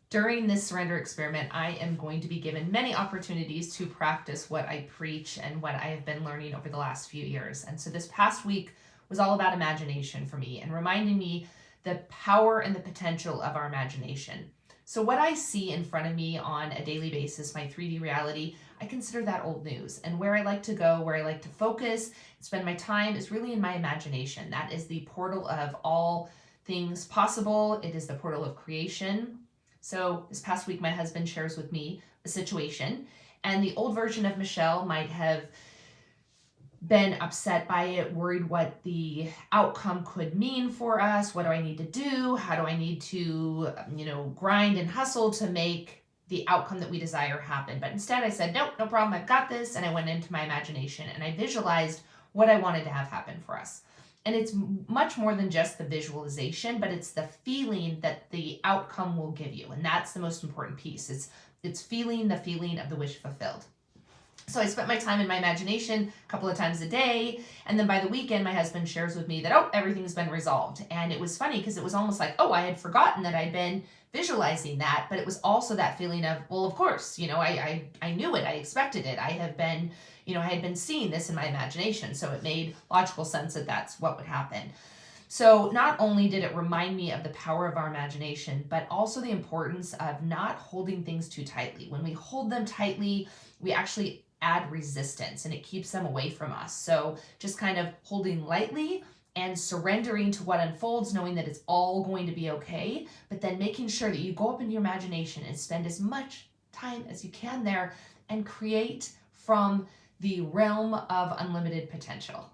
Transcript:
During this surrender experiment, I am going to be given many opportunities to practice what I preach and what I have been learning over the last few years. And so this past week was all about imagination for me and reminding me the power and the potential of our imagination. So what I see in front of me on a daily basis, my 3D reality, I consider that old news. And where I like to go, where I like to focus, spend my time is really in my imagination. That is the portal of all things possible. It is the portal of creation. So this past week, my husband shares with me a situation, and the old version of Michelle might have been upset by it, worried what the outcome could mean for us. What do I need to do? How do I need to, grind and hustle to make the outcome that we desire happen? But instead I said, nope, no problem. I've got this. And I went into my imagination and I visualized what I wanted to have happen for us. And it's much more than just the visualization, but it's the feeling that the outcome will give you. And that's the most important piece. It's feeling the feeling of the wish fulfilled. So I spent my time in my imagination a couple of times a day. And then by the weekend, my husband shares with me that, everything's been resolved. And it was funny because it was almost like, I had forgotten that I'd been visualizing that. But it was also that feeling of, well, of course, I knew it. I expected it. I had been seeing this in my imagination. So it made logical sense that that's what would happen. So not only did it remind me of the power of our imagination, but also the importance of not holding things too tightly. When we hold them tightly, we actually add resistance and it keeps them away from us. So just kind of holding lightly and surrendering to what unfolds, knowing that it's all going to be okay, but then making sure that you go up in your imagination and spend as much time as you can there and create from the realm of unlimited potential.